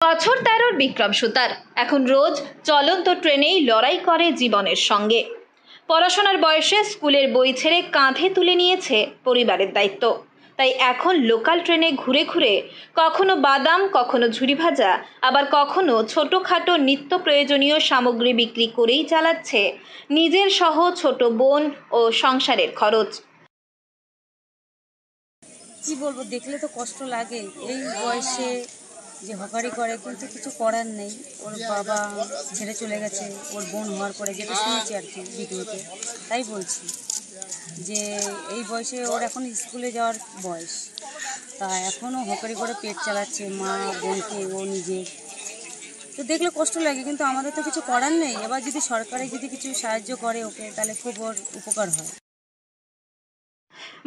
বছর 13 বিক্রম সুতার এখন রোজ চলন্ত ট্রেনেই লড়াই করে জীবনের সঙ্গে। পড়াশোনার বয়সে স্কুলের বই ছেড়ে কাঁধে তুলে নিয়েছে পরিবারের দায়িত্ব। তাই এখন লোকাল ট্রেনে ঘুরে ঘুরে কখনো বাদাম, কখনো ঝুরি ভাজা, আবার কখনো ছোটখাটো নিত্য প্রয়োজনীয় সামগ্রী বিক্রি করেই চালাচ্ছে নিজের সহ ছোট বোন ও সংসারের খরচ। কি বলবো, দেখলে তো কষ্ট লাগে। এই বয়সে যে হকারি করে, কিন্তু কিছু করার নেই। ওর বাবা ছেড়ে চলে গেছে ওর বোন হওয়ার পরে, যেটা শুনেছি আর কি ভিডিওতে। তাই বলছি যে এই বয়সে ওর এখন স্কুলে যাওয়ার বয়স, তা এখনও হকারি করে পেট চালাচ্ছে মা বোনকে, ও নিজে। তো দেখলে কষ্ট লাগে, কিন্তু আমাদের তো কিছু করার নেই। এবার যদি সরকারে যদি কিছু সাহায্য করে ওকে, তাহলে খুব ওর উপকার হয়।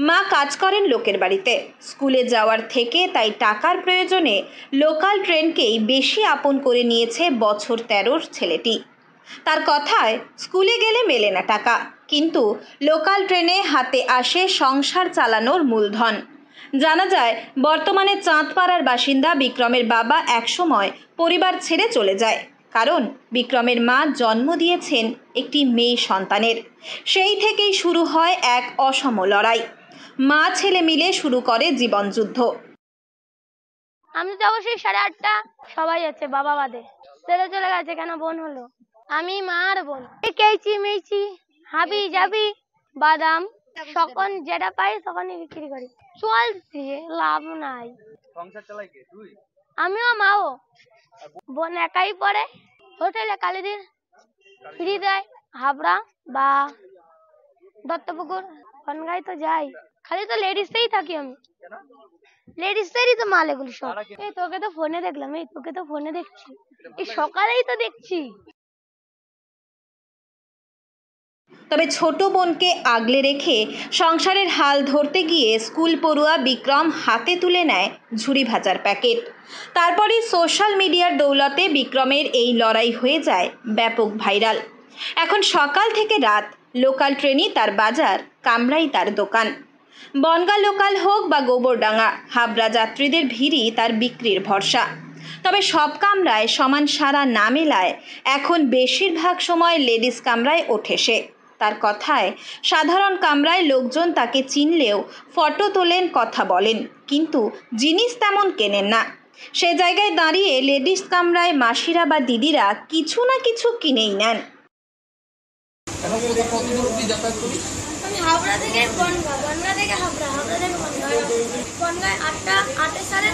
মা কাজ করেন লোকের বাড়িতে, স্কুলে যাওয়ার থেকে তাই টাকার প্রয়োজনে লোকাল ট্রেনকেই বেশি আপন করে নিয়েছে বছর 13 ছেলেটি। তার কথায় স্কুলে গেলে মেলে না টাকা, কিন্তু লোকাল ট্রেনে হাতে আসে সংসার চালানোর মূলধন। জানা যায় বর্তমানে চাঁদপাড়ার বাসিন্দা বিক্রমের বাবা একসময় পরিবার ছেড়ে চলে যায়, কারণ বিক্রমের মা জন্ম দিয়েছেন একটি মেয়ে সন্তানের। সেই থেকেই শুরু হয় এক অসম লড়াই। মা ছেলে মিলে শুরু করে জীবনযুদ্ধ। আমি তো অবশ্যই 8:30, সবাই আছে বাবা বাদে। ছেলে চলে গেছে কেন, বোন হলো, আমি মা আর বোন। কেচি মেচি হাবি যাবি বাদাম যখন যেটা পাই তখনই বিক্রি করি। চলছে, লাভ নাই। সংসার চালাই কে? তুই? আমিও মাও। বোন একাই পড়ে হোটেলে কালিদির ফ্রি দেয়, হাবড়া বা দত্তপুকুর বনগাই তো যাই। খালি তো লেডিসেই থাকি আমি, লেডিসেরই তো মাল এগুলি সব। এই তোকে তো ফোনে দেখলাম, এই তোকে তো ফোনে দেখছি, এই সকালেই তো দেখছি। তবে ছোট বোনকে আগলে রেখে সংসারের হাল ধরতে গিয়ে স্কুল পড়ুয়া বিক্রম হাতে তুলে নেয় ঝুরি ভাজার প্যাকেট। তারপরই সোশ্যাল মিডিয়ার দৌলতে বিক্রমের এই লড়াই হয়ে যায় ব্যাপক ভাইরাল। এখন সকাল থেকে রাত লোকাল ট্রেনই তার বাজার, কামরাই তার দোকান। বনগাঁ লোকাল হোক বা গোবরডাঙ্গা, হাবড়া যাত্রীদের ভিড়ই তার বিক্রির ভরসা। তবে সব কামরায় সমান সাড়া না মেলায় এখন বেশিরভাগ সময় লেডিস কামরায় ওঠে সে। তার কথায় সাধারণ কামরায় লোকজন তাকে চিনলেও ফটো তোলেন, কথা বলেন, কিন্তু জিনিস তেমন কেনেন না। সে জায়গায় দাঁড়িয়ে লেডিস কামরায় মাসিরা বা দিদিরা কিছু না কিছু কিনেই নেন। আমি হাবড়া থেকে বনগাঁ, বনগাঁ থেকে হাবড়া, হাবড়া থেকে বনগাঁ। বনগাঁয় 8টা সাড়ে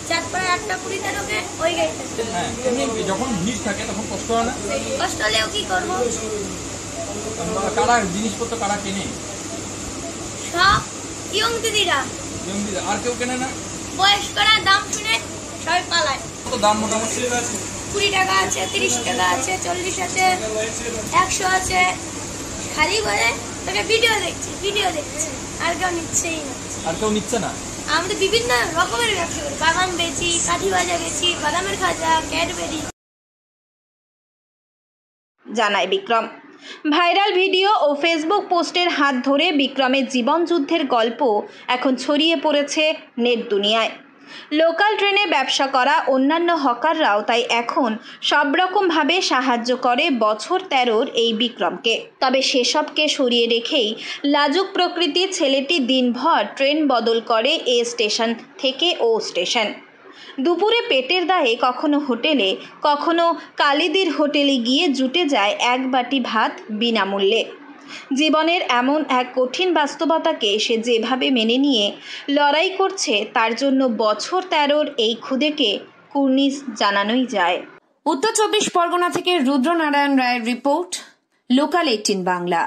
চাঁদপাড়া 8:20 ঢোকে ওই গাড়িটা। যখন ভিড় থাকে তখন কষ্ট হয় না? কষ্ট হলেও কি করবো? কারা জিনিসপত্র কারা কেনে? সব ইয়ং দিদিরা। আর কেউ কেনে না? বয়স্করা দাম শুনে সবাই পালায়। কত দাম মোটামুটি? 20 টাকা আছে, 30 টাকা আছে, 40 আছে, 100 আছে। খালি বলে তোকে ভিডিও দেখছি, আর কেউ নিচ্ছেই না। আর কেউ নিচ্ছে না? আমরা বিভিন্ন রকমের ব্যবসা করি, বাদাম বেচি, কাঠি ভাজা বেচি, বাদামের খাজা, ক্যাডবেরি। জানায় বিক্রম। ভাইরাল ভিডিও ও ফেসবুক পোস্টের হাত ধরে বিক্রমের জীবনযুদ্ধের গল্প এখন ছড়িয়ে পড়েছে নেট দুনিয়ায়। লোকাল ট্রেনে ব্যবসা করা অন্যান্য হকাররাও তাই এখন সব রকমভাবে সাহায্য করে বছর 13 এই বিক্রমকে। তবে সেসবকে সরিয়ে রেখেই লাজুক প্রকৃতির ছেলেটি দিনভর ট্রেন বদল করে এ স্টেশন থেকে ও স্টেশন। দুপুরে পেটের দায়ে কখনো হোটেলে, কখনো কালিদির হোটেলে গিয়ে জুটে যায় এক বাটি ভাত বিনামূল্যে। জীবনের এমন এক কঠিন বাস্তবতাকে সে যেভাবে মেনে নিয়ে লড়াই করছে, তার জন্য বছর 13 এই খুদেকে কুর্নিশ জানানোই যায়। উত্তর 24 পরগনা থেকে রুদ্রনারায়ণ রায়ের রিপোর্ট, লোকাল 18 বাংলা।